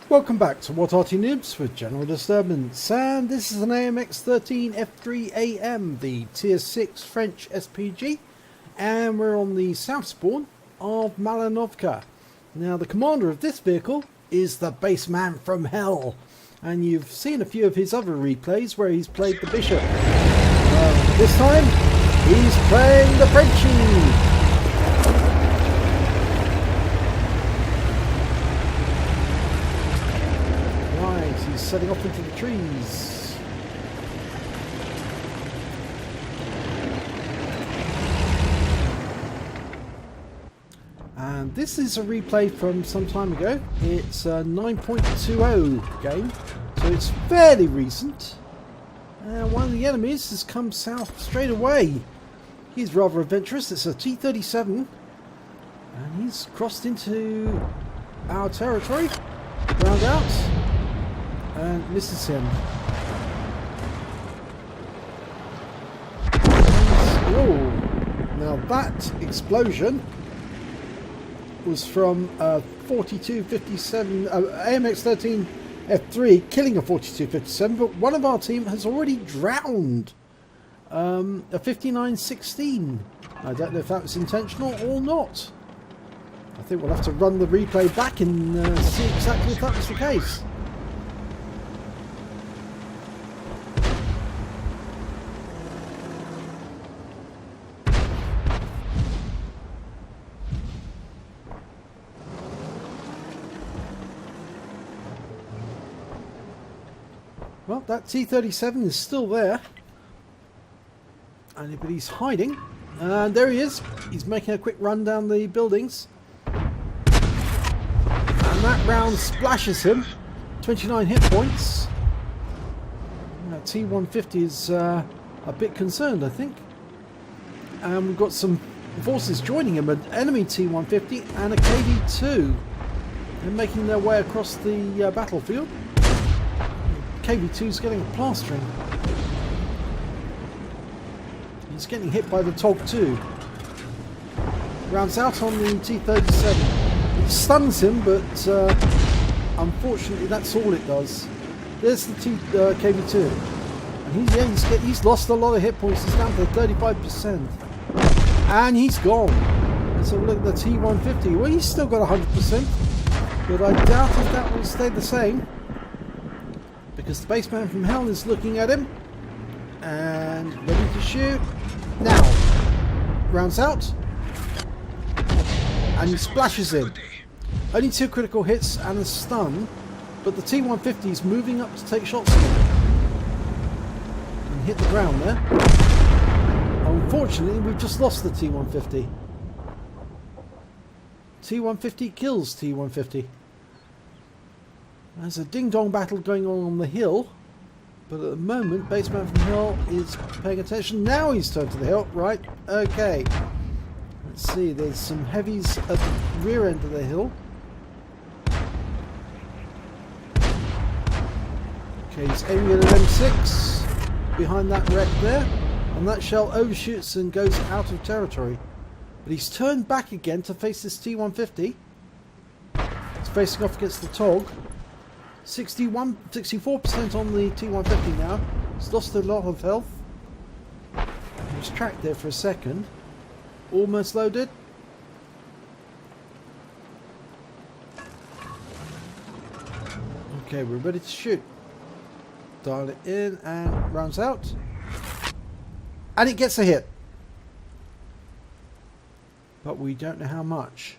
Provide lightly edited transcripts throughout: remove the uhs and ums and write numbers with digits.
Welcome back to What Arty Noobs with General Disturbance, and this is an AMX 13 F3AM, the Tier 6 French SPG, and we're on the south spawn of Malinovka. Now the commander of this vehicle is the Bassman from Hell, and you've seen a few of his other replays where he's played the Bishop. This time he's playing the Frenchie. Setting off into the trees. And this is a replay from some time ago. It's a 9.20 game, so it's fairly recent. And one of the enemies has come south straight away. He's rather adventurous. It's a T-37, and he's crossed into our territory. Round out. And misses him. Oh, now that explosion was from a 4257 AMX 13 F3 killing a 4257, but one of our team has already drowned a 5916. I don't know if that was intentional or not. I think we'll have to run the replay back and see exactly if that was the case. Well, that T-37 is still there, but he's hiding, and there he is. He's making a quick run down the buildings, and that round splashes him. 29 hit points. That T-150 is a bit concerned, I think, and we've got some forces joining him, an enemy T-150 and a KV-2. They're making their way across the battlefield. KV-2's getting a plastering. He's getting hit by the TOG too. Rounds out on the T-37. It stuns him, but unfortunately that's all it does. There's the KV-2. And he's lost a lot of hit points. He's down to 35%. And he's gone. Let's have a look at the T-150. Well, he's still got 100%. But I doubt if that will stay the same, because the Bassman from Hell is looking at him and ready to shoot. Now, rounds out, and he splashes him. Only 2 critical hits and a stun, but the T-150 is moving up to take shots at him and hit the ground there. Unfortunately, we've just lost the T-150. T-150 kills T-150. There's a ding-dong battle going on the hill, but at the moment Bassman from Hell is paying attention. Now he's turned to the hill. Right, okay. Let's see, there's some heavies at the rear end of the hill. Okay, he's aiming at an M6 behind that wreck there, and that shell overshoots and goes out of territory. But he's turned back again to face this T-150. It's facing off against the TOG. 64% on the T-150 now. It's lost a lot of health. He was tracked there for a second. Almost loaded. Okay, we're ready to shoot. Dial it in and rounds out. And it gets a hit. But we don't know how much.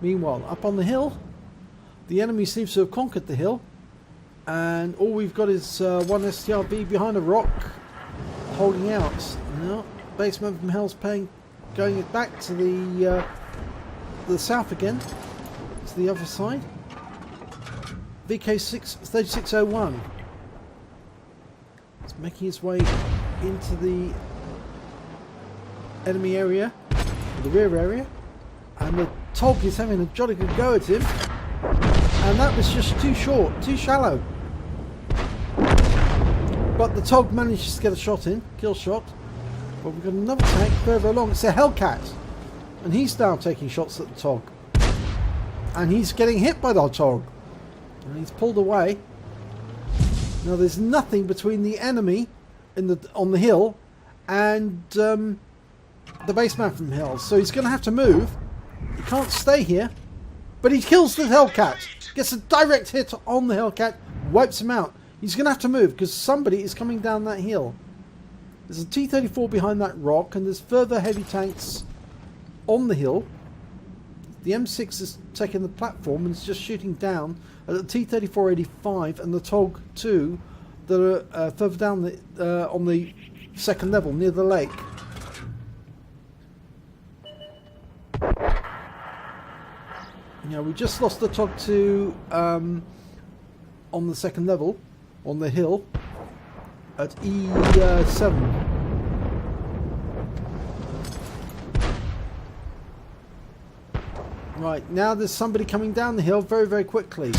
Meanwhile, up on the hill, the enemy seems to have conquered the hill, and all we've got is one STRB behind a rock, holding out. Now, Bassman from Hell's going it back to the south again, to the other side. VK3601. It's making its way into the enemy area, the rear area, and the TOG is having a jolly good go at him. And that was just too short, too shallow. But the TOG manages to get a shot in, kill shot. But we've got another tank further along. It's a Hellcat. And he's now taking shots at the TOG. And he's getting hit by the TOG. And he's pulled away. Now there's nothing between the enemy on the hill and the baseman from hell. So he's going to have to move. He can't stay here. But he kills the Hellcat. Gets a direct hit on the Hellcat. Wipes him out. He's going to have to move because somebody is coming down that hill. There's a T-34 behind that rock, and there's further heavy tanks on the hill. The M6 is taking the platform and is just shooting down at the T-34-85 and the TOG-2 that are further down on the second level near the lake. Yeah, we just lost the TOG-2 on the second level, on the hill, at E7. Right, now there's somebody coming down the hill very, very quickly.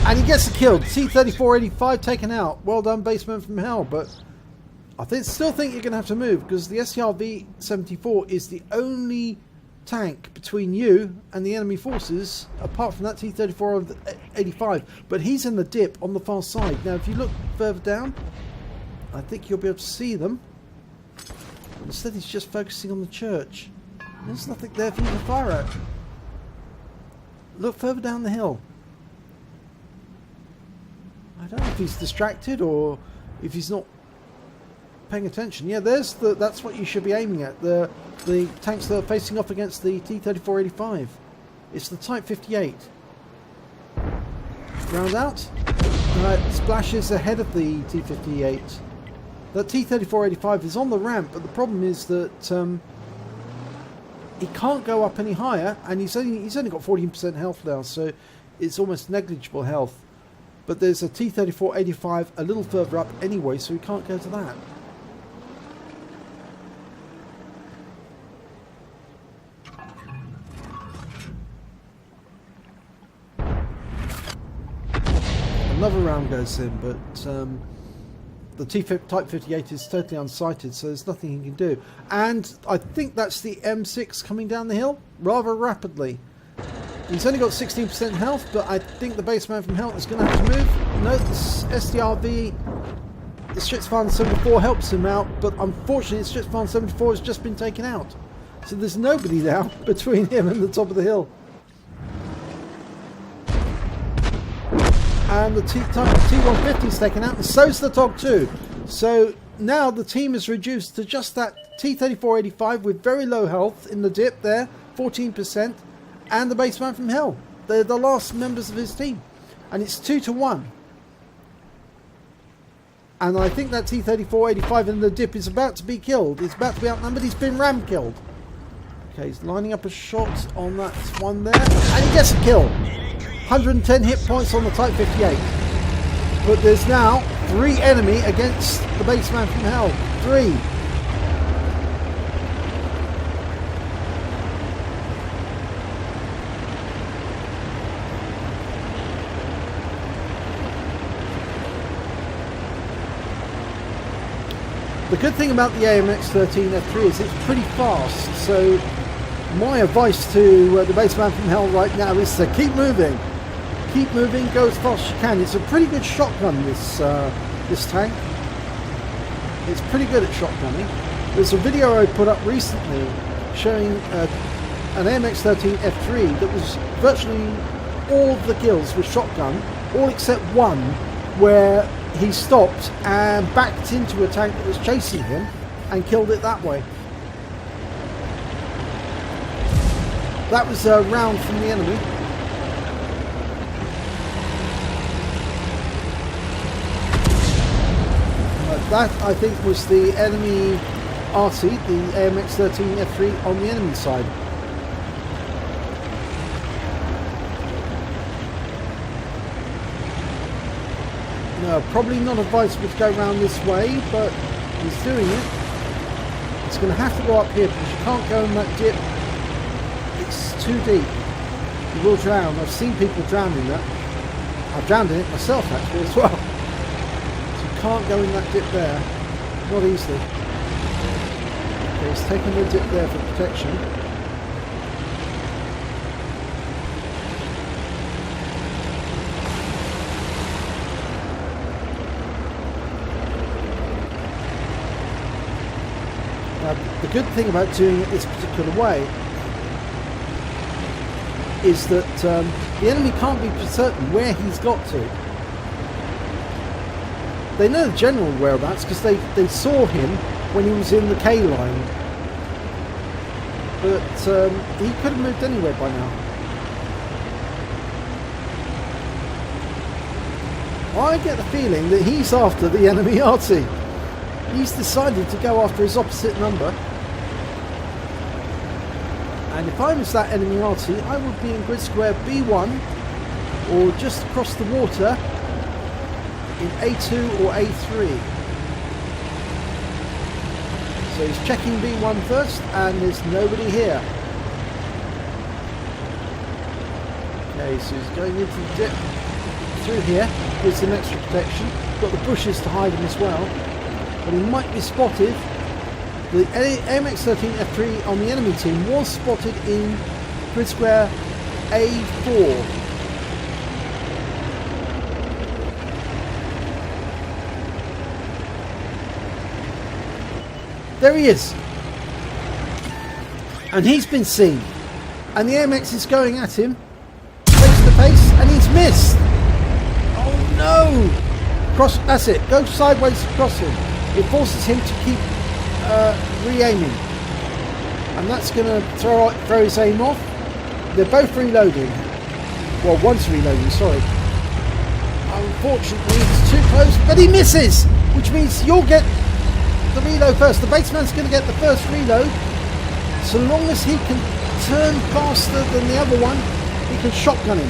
And he gets killed. T-34-85 taken out. Well done, baseman from hell. But I still think you're going to have to move because the SCRV-74 is the only tank between you and the enemy forces, apart from that T-34-85. But he's in the dip on the far side. Now, if you look further down, I think you'll be able to see them. Instead, he's just focusing on the church. There's nothing there for you to fire at. Look further down the hill. I don't know if he's distracted or if he's not paying attention. Yeah, that's what you should be aiming at. The tanks that are facing off against the T-34-85. It's the Type 58. Round out. Splashes ahead of the T-58. That T-34-85 is on the ramp, but the problem is that he can't go up any higher, and he's only got 14% health now, so it's almost negligible health. But there's a T-34-85 a little further up anyway, so he can't go to that. Another round goes in, but the Type 58 is totally unsighted, so there's nothing he can do. And I think that's the M6 coming down the hill rather rapidly. He's only got 16% health, but I think the baseman from hell is going to have to move. No, this SDRV, the Spitfire 74 helps him out, but unfortunately the Spitfire 74 has just been taken out. So there's nobody now between him and the top of the hill. And the T-150 is taken out, and so's the TOG-2. So now the team is reduced to just that T-34-85 with very low health in the dip there, 14%, and the baseman from hell. They're the last members of his team. And it's 2-1. And I think that T-34-85 in the dip is about to be killed. He's about to be outnumbered. He's been ram killed. Okay, he's lining up a shot on that one there. And he gets a kill. 110 hit points on the Type 58. But there's now 3 enemy against the baseman from hell. 3. The good thing about the AMX 13F3 is it's pretty fast. So my advice to the baseman from hell right now is to keep moving. Keep moving, go as fast as you can. It's a pretty good shotgun, this tank. It's pretty good at shotgunning. There's a video I put up recently showing an AMX 13 F3 that was virtually all of the kills with shotgun, all except one where he stopped and backed into a tank that was chasing him and killed it that way. That was a round from the enemy. That, I think, was the enemy Arty, the AMX 13 F3 on the enemy side. No, probably not advisable to go around this way, but he's doing it. It's going to have to go up here because you can't go in that dip. It's too deep. You will drown. I've seen people drown in that. I've drowned in it myself actually as well. Can't go in that dip there, not easily. Okay, he's taking the dip there for protection. good thing about doing it this particular way is that the enemy can't be certain where he's got to. They know the general whereabouts because they saw him when he was in the K line. But he could have moved anywhere by now. I get the feeling that he's after the enemy Arty. He's decided to go after his opposite number. And if I was that enemy Arty, I would be in grid square B1 or just across the water in A2 or A3. So he's checking B1 first, and there's nobody here. Okay, so he's going into the dip through here. Gives some extra protection. Got the bushes to hide him as well. But he might be spotted. The AMX 13 F3 on the enemy team was spotted in grid square A4. There he is, and he's been seen, and the AMX is going at him face to face, and he's missed. Oh no! Cross, that's it, go sideways across him. It forces him to keep re-aiming, and that's going to throw his aim off. They're both reloading. Well, one's reloading, sorry. Unfortunately, it's too close, but he misses, which means you'll get the reload first. The baseman's going to get the first reload. So long as he can turn faster than the other one, he can shotgun him.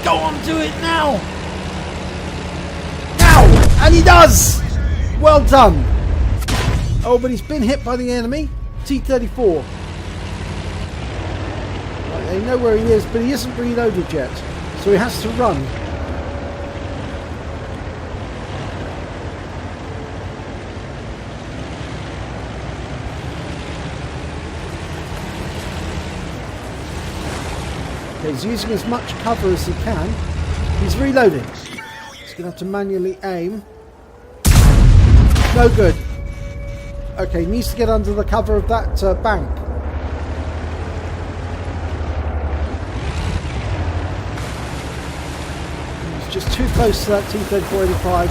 Go on, do it now! Now! And he does! Well done! Oh, but he's been hit by the enemy. T-34. They know where he is, but he isn't reloaded yet. So he has to run. He's using as much cover as he can. He's reloading. He's going to have to manually aim. No good. Okay, he needs to get under the cover of that bank. He's just too close to that T-3485.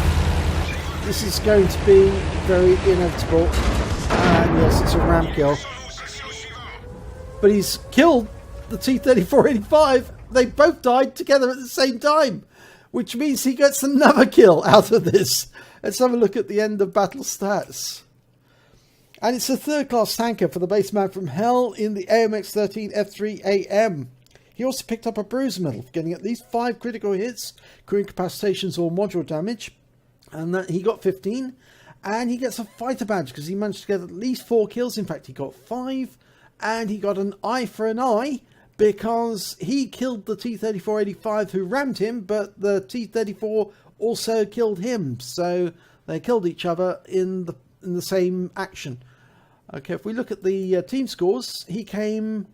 This is going to be very inevitable. And yes, it's a RAM kill. But he's killed the T-3485. They both died together at the same time, which means he gets another kill out of this. Let's have a look at the end of battle stats. And it's a third class tanker for the baseman from hell in the AMX 13 F3 AM. He also picked up a bruiser medal for getting at least 5 critical hits, crew incapacitations or module damage, and that he got 15. And he gets a fighter badge because he managed to get at least 4 kills. In fact, he got 5, and he got an eye for an eye, because he killed the T-3485 who rammed him, but the T-34 also killed him. So they killed each other in the same action. Okay, if we look at the team scores, he came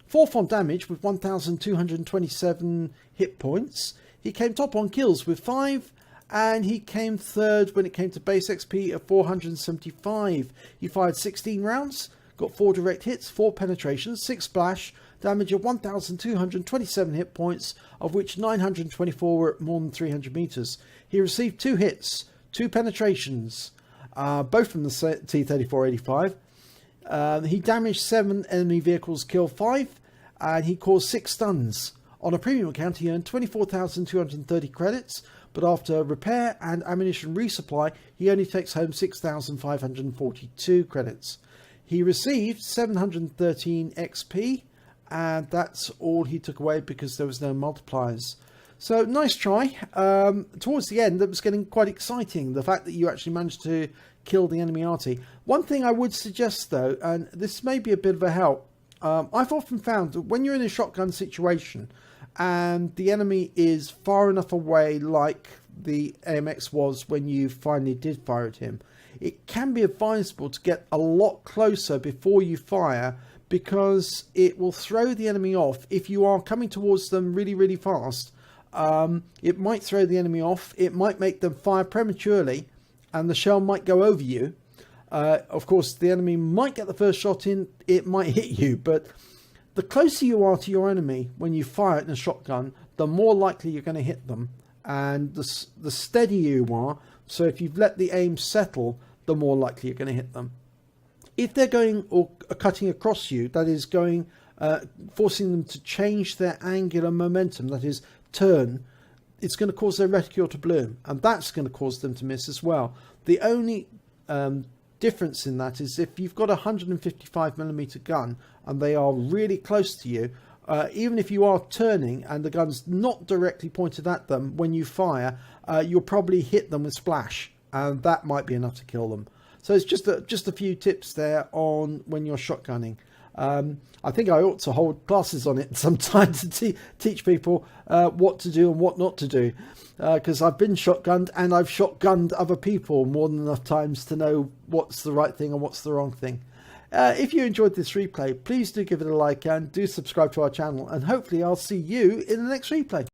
4th on damage with 1,227 hit points. He came top on kills with 5, and he came 3rd when it came to base XP of 475. He fired 16 rounds, got 4 direct hits, 4 penetrations, 6 splash, damage of 1,227 hit points, of which 924 were at more than 300 meters. He received 2 hits, 2 penetrations, both from the T-3485. He damaged 7 enemy vehicles, killed 5, and he caused 6 stuns. On a premium account, he earned 24,230 credits, but after repair and ammunition resupply, he only takes home 6,542 credits. He received 713 XP, and that's all he took away because there was no multipliers. So nice try. Towards the end, it was getting quite exciting, the fact that you actually managed to kill the enemy Arty. One thing I would suggest though, and this may be a bit of a help, I've often found that when you're in a shotgun situation and the enemy is far enough away, like the AMX was when you finally did fire at him, it can be advisable to get a lot closer before you fire, because it will throw the enemy off. If you are coming towards them really, really fast, it might throw the enemy off. It might make them fire prematurely, and the shell might go over you. Of course, the enemy might get the first shot in, it might hit you, but the closer you are to your enemy when you fire it in a shotgun, the more likely you're going to hit them, and the steadier you are. So if you've let the aim settle, the more likely you're going to hit them. If they're going or cutting across you, that is going, forcing them to change their angular momentum, that is turn, it's going to cause their reticule to bloom, and that's going to cause them to miss as well. The only difference in that is if you've got a 155mm gun and they are really close to you, even if you are turning and the gun's not directly pointed at them, when you fire, you'll probably hit them with splash, and that might be enough to kill them. So it's just a few tips there on when you're shotgunning. I think I ought to hold classes on it sometime to teach people what to do and what not to do, because I've been shotgunned and I've shotgunned other people more than enough times to know what's the right thing and what's the wrong thing. If you enjoyed this replay, please do give it a like and do subscribe to our channel, and hopefully I'll see you in the next replay.